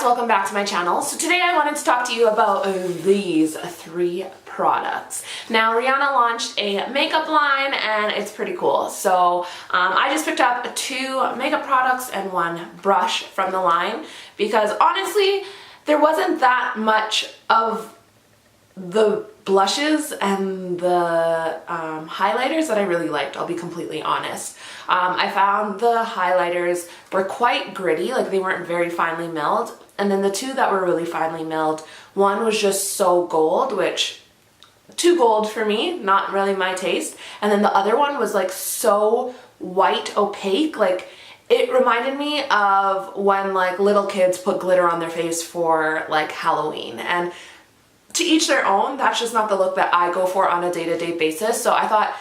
guys, welcome back to my channel. So today I wanted to talk to you about these 3 products. Now Rihanna launched a makeup line and it's pretty cool. So I just picked up 2 makeup products and 1 brush from the line because honestly there wasn't that much of the blushes and the highlighters that I really liked, I'll be completely honest. I found the highlighters were quite gritty, like they weren't very finely milled, and then the 2 that were really finely milled, one was just so gold, which too gold for me, not really my taste, and then the other one was like so white opaque, like it reminded me of when like little kids put glitter on their face for like Halloween. And to each their own, that's just not the look that I go for on a day-to-day basis. So I thought,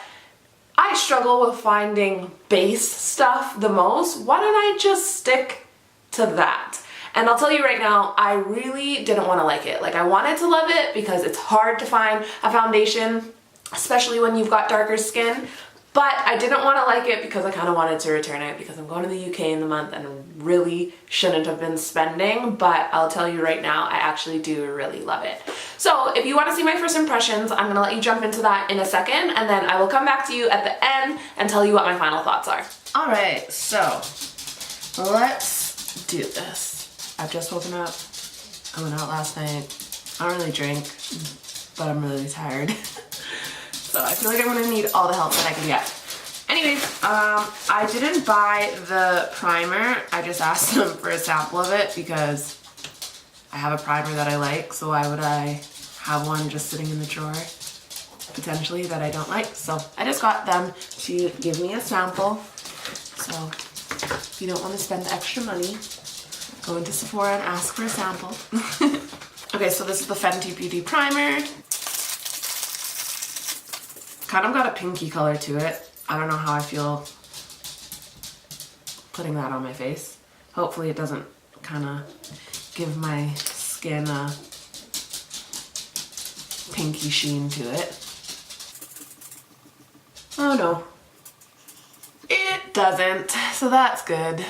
I struggle with finding base stuff the most. Why don't I just stick to that? And I'll tell you right now, I really didn't want to like it. Like I wanted to love it because it's hard to find a foundation, especially when you've got darker skin. But I didn't want to like it because I kind of wanted to return it because I'm going to the UK in the month and really shouldn't have been spending. But I'll tell you right now, I actually do really love it. So if you want to see my first impressions, I'm going to let you jump into that in a second. And then I will come back to you at the end and tell you what my final thoughts are. Alright, so let's do this. I've just woken up. I went out last night. I don't really drink, but I'm really tired. So I feel like I'm gonna need all the help that I can get. Anyways, I didn't buy the primer. I just asked them for a sample of it because I have a primer that I like, so why would I have one just sitting in the drawer, potentially, that I don't like? So I just got them to give me a sample. So if you don't want to spend extra money, go into Sephora and ask for a sample. Okay, so this is the Fenty Beauty Primer. Kind of got a pinky color to it. I don't know how I feel putting that on my face. Hopefully it doesn't kind of give my skin a pinky sheen to it. Oh no, it doesn't, so that's good.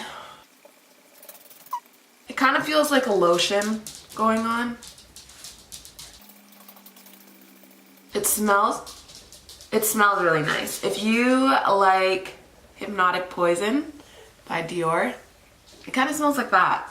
It kind of feels like a lotion going on. It smells really nice. If you like Hypnotic Poison by Dior, it kind of smells like that.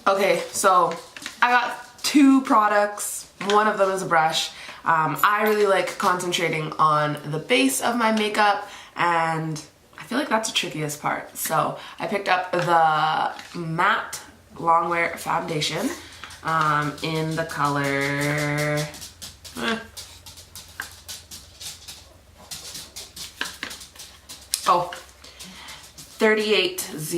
Okay, so I got 2 products. One of them is a brush. I really like concentrating on the base of my makeup, and I feel like that's the trickiest part. So I picked up the matte longwear foundation in the color oh, 380.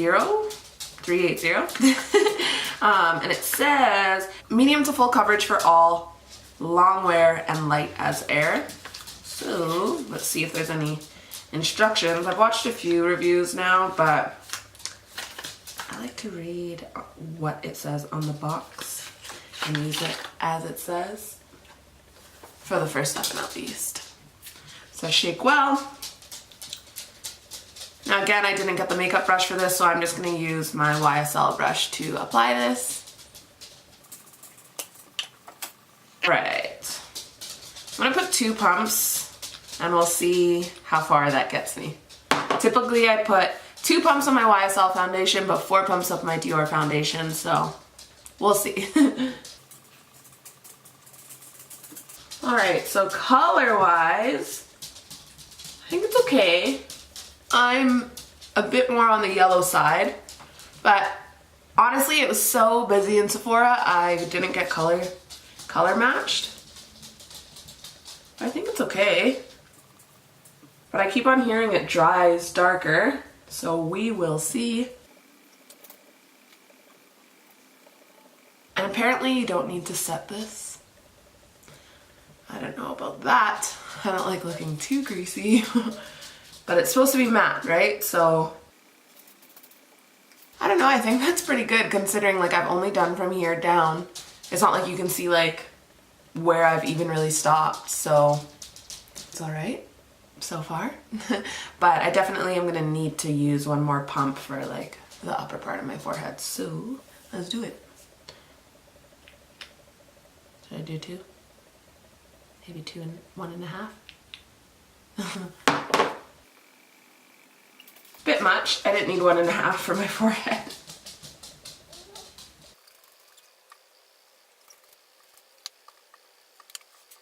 And it says medium to full coverage for all, long wear and light as air. So let's see if there's any instructions. I've watched a few reviews now, but I like to read what it says on the box and use it as it says for the first step at least. So shake well. Now again, I didn't get the makeup brush for this, so I'm just going to use my YSL brush to apply this. Right. I'm going to put 2 pumps and we'll see how far that gets me. Typically I put 2 pumps on my YSL foundation, but 4 pumps of my Dior foundation, so we'll see. Alright, so color-wise, I think it's okay. I'm a bit more on the yellow side, but honestly it was so busy in Sephora I didn't get color matched. I think it's okay. But I keep on hearing it dries darker, so we will see. And apparently you don't need to set this. I don't know about that. I don't like looking too greasy. But it's supposed to be matte, right? So I don't know, I think that's pretty good considering like I've only done from here down. It's not like you can see like where I've even really stopped, so it's alright so far. But I definitely am gonna need to use 1 more pump for like the upper part of my forehead. So let's do it. Should I do 2? Maybe 2 and 1.5? Bit much. I didn't need 1.5 for my forehead.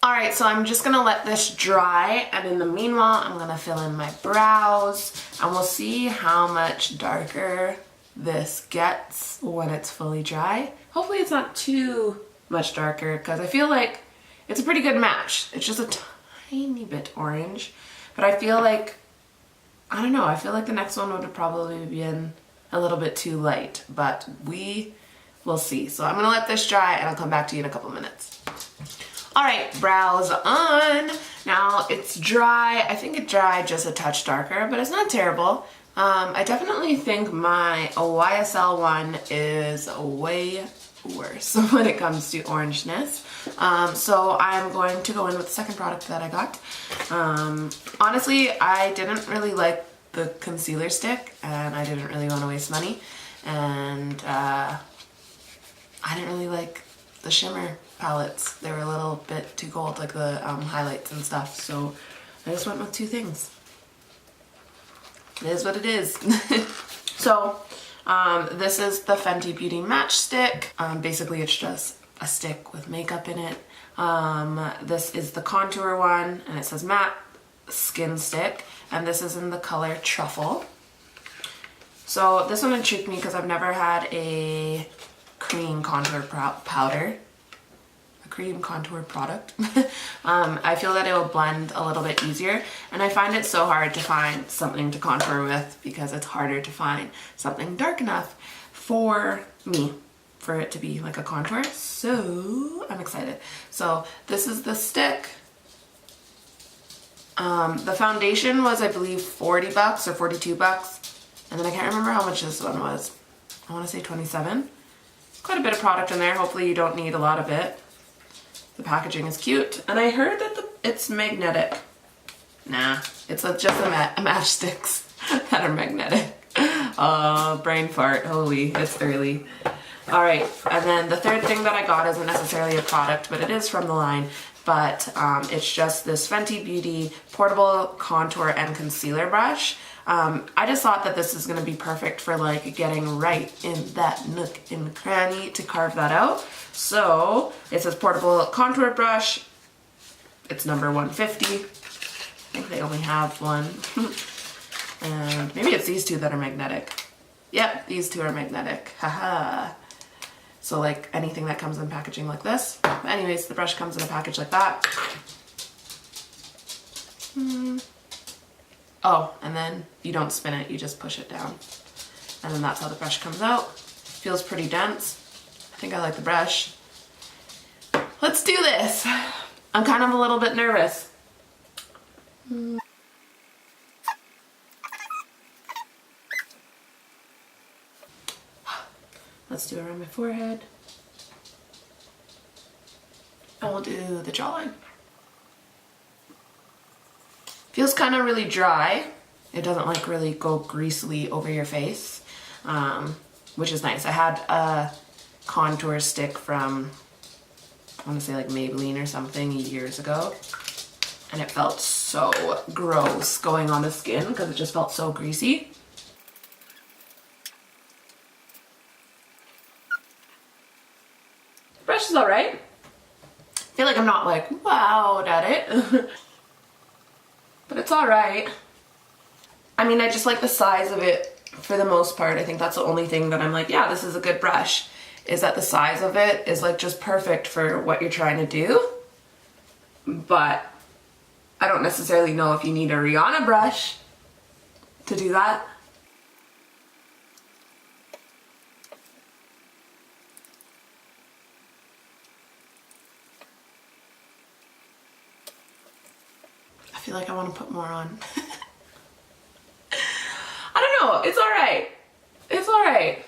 Alright, so I'm just gonna let this dry, and in the meanwhile I'm gonna fill in my brows, and we'll see how much darker this gets when it's fully dry. Hopefully it's not too much darker, because I feel like it's a pretty good match. It's just a tiny bit orange, but I feel like, I don't know, I feel like the next one would have probably been a little bit too light, but we will see. So I'm gonna let this dry and I'll come back to you in a couple minutes. All right, brows on. Now it's dry. I think it dried just a touch darker, but it's not terrible. I definitely think my YSL one is way worse when it comes to orangeness. So I'm going to go in with the second product that I got. Honestly, I didn't really like the concealer stick, and I didn't really want to waste money, and I didn't really like the shimmer palettes. They were a little bit too gold, like the highlights and stuff, so I just went with 2 things. It is what it is. So this is the Fenty Beauty Match Stick. Basically it's just a stick with makeup in it. This is the contour one, and it says matte skin stick, and this is in the color Truffle. So this one intrigued me because I've never had a cream contour powder. Cream contour product. I feel that it will blend a little bit easier, and I find it so hard to find something to contour with because it's harder to find something dark enough for me for it to be like a contour. So I'm excited. So this is the stick. The foundation was, I believe, 40 bucks or 42 bucks, and then I can't remember how much this one was. I want to say 27. Quite a bit of product in there. Hopefully you don't need a lot of it. The packaging is cute, and I heard that it's magnetic. Nah, it's just a matchsticks that are magnetic. Oh, brain fart. Holy, it's early. All right, and then the third thing that I got isn't necessarily a product, but it is from the line. But it's just this Fenty Beauty portable contour and concealer brush. I just thought that this is going to be perfect for like getting right in that nook and cranny to carve that out. So it says portable contour brush. It's number 150. I think they only have one. And maybe it's these 2 that are magnetic. Yep, these 2 are magnetic. Haha. So like anything that comes in packaging like this. But anyways, the brush comes in a package like that. Oh, and then you don't spin it, you just push it down. And then that's how the brush comes out. Feels pretty dense. I think I like the brush. Let's do this. I'm kind of a little bit nervous. Let's do it around my forehead. And we'll do the jawline. Feels kind of really dry. It doesn't like really go greasily over your face, which is nice. I had a contour stick from, I want to say like Maybelline or something years ago, and it felt so gross going on the skin because it just felt so greasy. Brush is alright. I feel like I'm not like wowed at it. But it's alright. I mean, I just like the size of it for the most part. I think that's the only thing that I'm like, yeah, this is a good brush, is that the size of it is like just perfect for what you're trying to do. But I don't necessarily know if you need a Rihanna brush to do that. I feel like I want to put more on. I don't know, it's alright. It's alright.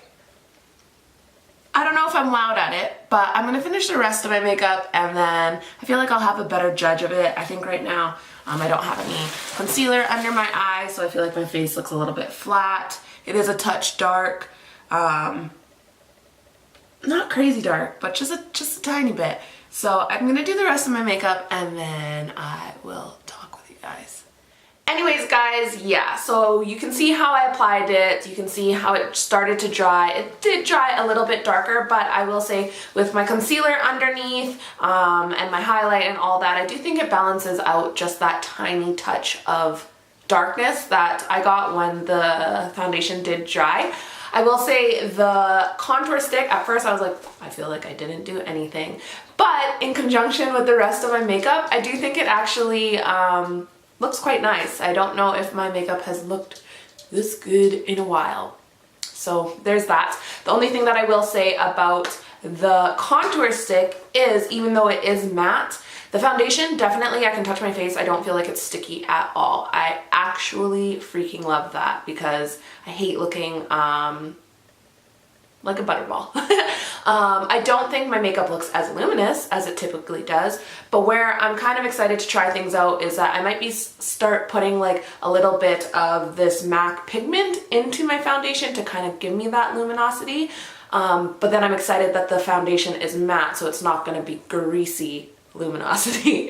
I don't know if I'm wowed at it, but I'm gonna finish the rest of my makeup and then I feel like I'll have a better judge of it. I think right now I don't have any concealer under my eyes, so I feel like my face looks a little bit flat. It is a touch dark. not crazy dark, but just a tiny bit. So I'm gonna do the rest of my makeup and then I will talk with you guys. Anyways, guys, yeah, so you can see how I applied it. You can see how it started to dry. It did dry a little bit darker, but I will say with my concealer underneath and my highlight and all that, I do think it balances out just that tiny touch of darkness that I got when the foundation did dry. I will say the contour stick, at first I was like, I feel like I didn't do anything. But in conjunction with the rest of my makeup, I do think it actually looks quite nice. I don't know if my makeup has looked this good in a while. So there's that. The only thing that I will say about the contour stick is, even though it is matte, the foundation, definitely I can touch my face. I don't feel like it's sticky at all. I actually freaking love that because I hate looking like a butterball. I don't think my makeup looks as luminous as it typically does, but where I'm kind of excited to try things out is that I might be start putting like a little bit of this MAC pigment into my foundation to kind of give me that luminosity. But then I'm excited that the foundation is matte, so it's not going to be greasy luminosity.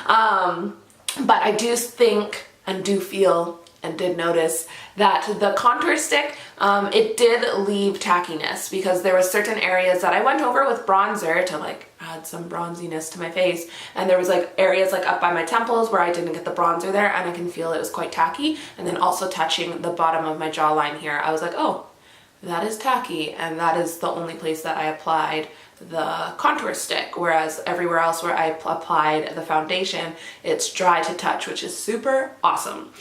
But I do think and do feel and did notice that the contour stick, it did leave tackiness because there was certain areas that I went over with bronzer to like add some bronziness to my face, and there was like areas like up by my temples where I didn't get the bronzer there, and I can feel it was quite tacky. And then also touching the bottom of my jawline here, I was like, oh, that is tacky, and that is the only place that I applied the contour stick, whereas everywhere else where I applied the foundation, it's dry to touch, which is super awesome.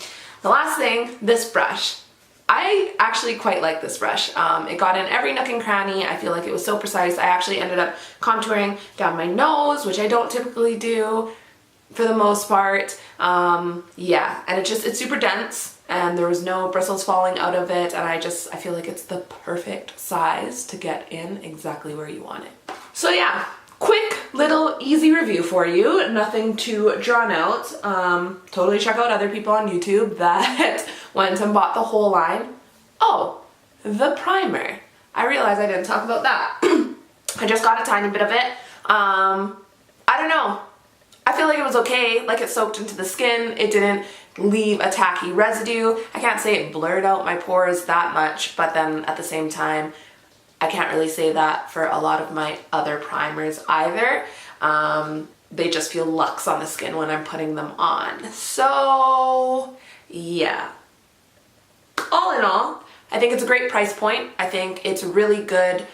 The last thing, this brush. I actually quite like this brush. It got in every nook and cranny. I feel like it was so precise. I actually ended up contouring down my nose, which I don't typically do for the most part. Yeah, and it's super dense and there was no bristles falling out of it, and I feel like it's the perfect size to get in exactly where you want it. So yeah, quick little easy review for you, nothing too drawn out. Totally check out other people on YouTube that went and bought the whole line. Oh, the primer. I realized I didn't talk about that. I just got a tiny bit of it. I don't know. I feel like it was okay, like it soaked into the skin. It didn't leave a tacky residue. I can't say it blurred out my pores that much, but then at the same time, I can't really say that for a lot of my other primers either. They just feel luxe on the skin when I'm putting them on. So yeah. All in all, I think it's a great price point. I think it's really good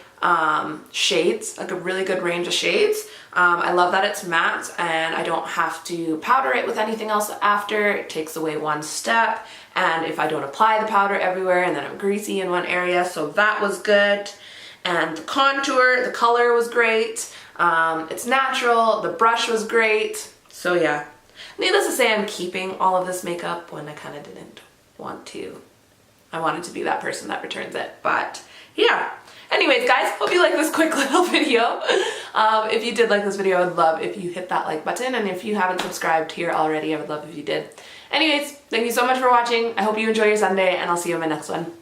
shades, like a really good range of shades. I love that it's matte and I don't have to powder it with anything else after. It takes away one step, and if I don't apply the powder everywhere and then I'm greasy in one area, so that was good. And the contour, the color was great. It's natural, the brush was great. So yeah, needless to say, I'm keeping all of this makeup when I kind of didn't want to. I wanted to be that person that returns it, but yeah. Anyways, guys, hope you like this quick little video. If you did like this video, I would love if you hit that like button, and if you haven't subscribed here already, I would love if you did. Anyways, thank you so much for watching. I hope you enjoy your Sunday, and I'll see you in my next one.